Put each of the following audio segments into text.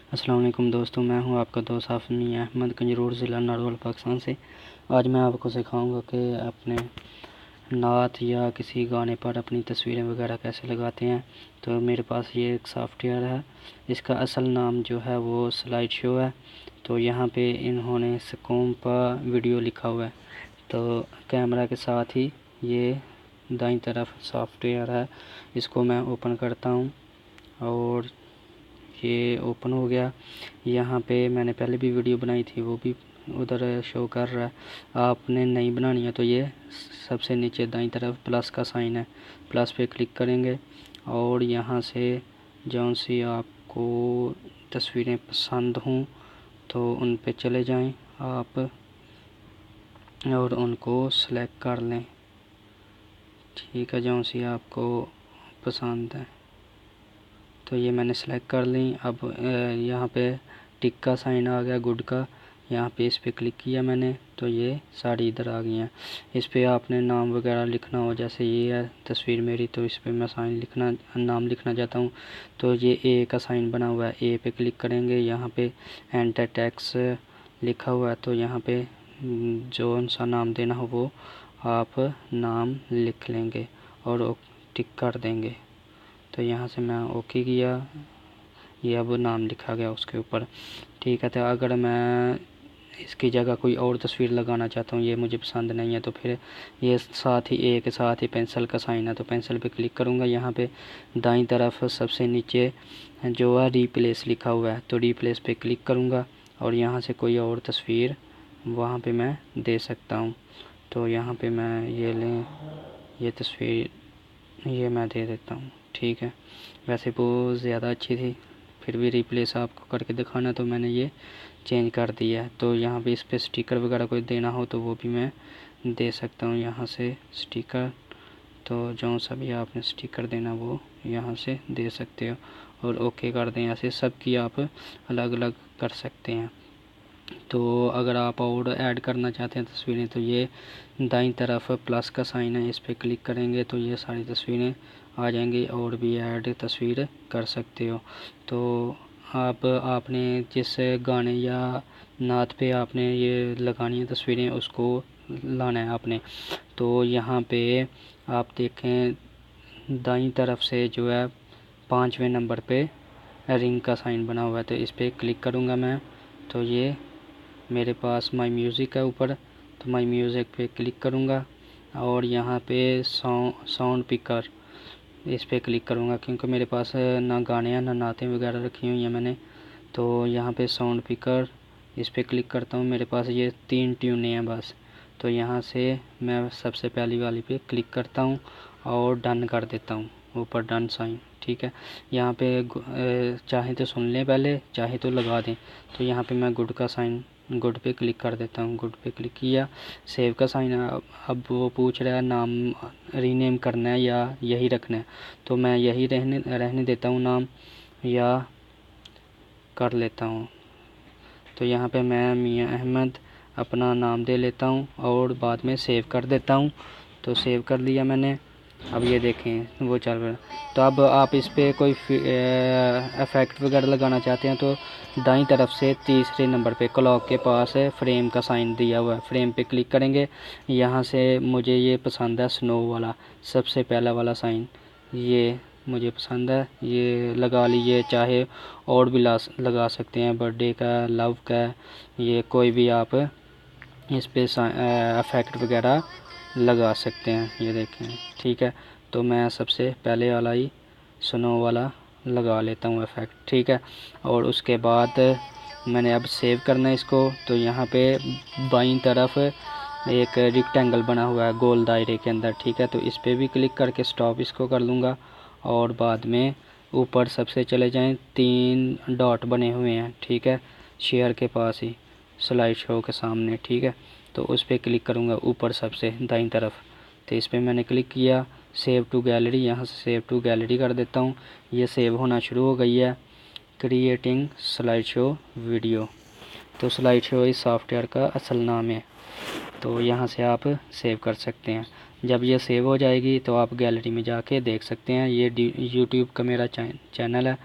अस्सलाम वालेकुम दोस्तों, मैं हूं आपका दोस्त हाफिज़ अहमद कंजरूर ज़िला नारवल पाकिस्तान से। आज मैं आपको सिखाऊंगा कि अपने नात या किसी गाने पर अपनी तस्वीरें वगैरह कैसे लगाते हैं। तो मेरे पास ये एक सॉफ्टवेयर है, इसका असल नाम जो है वो स्लाइड शो है। तो यहाँ पे इन्होंने स्कोप वीडियो लिखा हुआ है। तो कैमरा के साथ ही ये दाईं तरफ सॉफ्टवेयर है, इसको मैं ओपन करता हूँ और ये ओपन हो गया। यहाँ पे मैंने पहले भी वीडियो बनाई थी, वो भी उधर शो कर रहा है। आपने नहीं बनानी है तो ये सबसे नीचे दाईं तरफ प्लस का साइन है, प्लस पे क्लिक करेंगे और यहाँ से जौन सी आपको तस्वीरें पसंद हों तो उन पे चले जाएं आप और उनको सेलेक्ट कर लें। ठीक है, जौन सी आपको पसंद है तो ये मैंने सेलेक्ट कर ली। अब यहाँ पे टिक का साइन आ गया, गुड का। यहाँ पे इस पे क्लिक किया मैंने तो ये सारी इधर आ गई हैं। इस पे आपने नाम वगैरह लिखना हो, जैसे ये है तस्वीर मेरी, तो इस पे मैं नाम लिखना चाहता हूँ तो ये ए का साइन बना हुआ है, ए पे क्लिक करेंगे। यहाँ पे एंटर टेक्स्ट लिखा हुआ है तो यहाँ पे जो सा नाम देना हो वो आप नाम लिख लेंगे और टिक कर देंगे। तो यहाँ से मैं ओके किया, ये अब नाम लिखा गया उसके ऊपर। ठीक है, तो अगर मैं इसकी जगह कोई और तस्वीर लगाना चाहता हूँ, ये मुझे पसंद नहीं है, तो फिर ये साथ ही ए के साथ ही पेंसिल का साइन है तो पेंसिल पे क्लिक करूँगा। यहाँ पे दाईं तरफ सबसे नीचे जो है रिप्लेस लिखा हुआ है तो रिप्लेस पे क्लिक करूँगा और यहाँ से कोई और तस्वीर वहाँ पे मैं दे सकता हूँ। तो यहाँ पे मैं ये तस्वीर ये मैं दे देता हूँ। ठीक है, वैसे बहुत ज़्यादा अच्छी थी, फिर भी रिप्लेस आपको करके दिखाना तो मैंने ये चेंज कर दिया है। तो यहाँ पे इस पर स्टिकर वगैरह कोई देना हो तो वो भी मैं दे सकता हूँ यहाँ से स्टिकर। तो जो सा भी आपने स्टिकर देना वो यहाँ से दे सकते हो और ओके कर दें। ऐसे सब की आप अलग अलग कर सकते हैं। तो अगर आप और ऐड करना चाहते हैं तस्वीरें तो ये दाईं तरफ प्लस का साइन है, इस पर क्लिक करेंगे तो ये सारी तस्वीरें आ जाएंगी और भी ऐड तस्वीर कर सकते हो। तो आपने जिस गाने या नात पे आपने ये लगानी है तस्वीरें उसको लाना है आपने। तो यहाँ पे आप देखें दाईं तरफ से जो है 5वें नंबर पे रिंग का साइन बना हुआ है तो इस पर क्लिक करूँगा मैं तो ये मेरे पास माई म्यूज़िक है ऊपर, तो माई म्यूज़िक पे क्लिक करूँगा और यहाँ पे साउंड पिकर इस पे क्लिक करूँगा क्योंकि मेरे पास ना गाने हैं ना नातें वगैरह रखी हुई हैं मैंने। तो यहाँ पे साउंड पिकर इस पे क्लिक करता हूँ, मेरे पास ये 3 ट्यूनें हैं बस। तो यहाँ से मैं सबसे पहली वाली पे क्लिक करता हूँ और डन कर देता हूँ, ऊपर डन साइन। ठीक है, यहाँ पे चाहे तो सुन लें पहले, चाहे तो लगा दें। तो यहाँ पे मैं गुड का साइन गुड पे क्लिक कर देता हूँ, गुड पे क्लिक किया, सेव का साइन अब वो पूछ रहा है नाम रीनेम करना है या यही रखना है, तो मैं यही रहने देता हूँ नाम या कर लेता हूँ। तो यहाँ पे मैं मियाँ अहमद अपना नाम दे लेता हूँ और बाद में सेव कर देता हूँ। तो सेव कर लिया मैंने। अब ये देखें वो चल रहा है। तो अब आप इस पर कोई इफ़ेक्ट वगैरह लगाना चाहते हैं तो दाईं तरफ से तीसरे नंबर पे क्लॉक के पास है फ्रेम का साइन दिया हुआ है, फ्रेम पे क्लिक करेंगे। यहाँ से मुझे ये पसंद है स्नो वाला, सबसे पहला वाला साइन ये मुझे पसंद है, ये लगा लीजिए। चाहे और भी लगा सकते हैं, बर्थडे का, लव का, ये कोई भी आप इस पे इफ़ेक्ट वगैरह लगा सकते हैं। ये देखें, ठीक है, तो मैं सबसे पहले वाला ही स्नो वाला लगा लेता हूँ इफ़ेक्ट। ठीक है, और उसके बाद मैंने अब सेव करना है इसको। तो यहाँ पे बाईं तरफ एक रेक्टेंगल बना हुआ है गोल दायरे के अंदर। ठीक है, तो इस पर भी क्लिक करके स्टॉप इसको कर लूँगा और बाद में ऊपर सबसे चले जाएं, 3 डॉट बने हुए हैं। ठीक है, शेयर के पास ही स्लाइड शो के सामने। ठीक है, तो उस पर क्लिक करूँगा ऊपर सबसे दाईं तरफ। तो इस पर मैंने क्लिक किया, सेव टू गैलरी, यहाँ से सेव टू गैलरी कर देता हूँ। ये सेव होना शुरू हो गई है, क्रिएटिंग स्लाइड शो वीडियो। तो स्लाइड शो इस सॉफ्टवेयर का असल नाम है। तो यहाँ से आप सेव कर सकते हैं। जब ये सेव हो जाएगी तो आप गैलरी में जाके देख सकते हैं। ये यूट्यूब का मेरा चैनल है,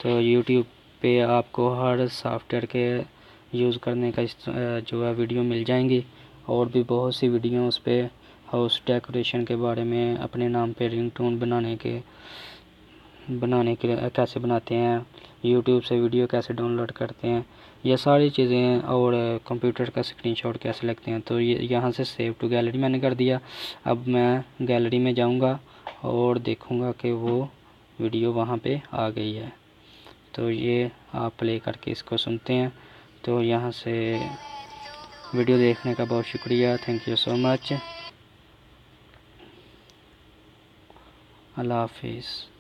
तो यूट्यूब पे आपको हर सॉफ्टवेयर के यूज़ करने का जो है वीडियो मिल जाएंगी, और भी बहुत सी वीडियो उस पर हाउस डेकोरेशन के बारे में, अपने नाम पे रिंगटोन बनाने के लिए कैसे बनाते हैं, यूट्यूब से वीडियो कैसे डाउनलोड करते हैं, ये सारी चीज़ें, और कंप्यूटर का स्क्रीनशॉट कैसे लगते हैं। तो ये यहाँ से सेव टू गैलरी मैंने कर दिया। अब मैं गैलरी में जाऊँगा और देखूँगा कि वो वीडियो वहाँ पे आ गई है। तो ये आप प्ले करके इसको सुनते हैं। तो यहाँ से वीडियो देखने का बहुत शुक्रिया, थैंक यू सो मच, अल्लाह हाफिज़।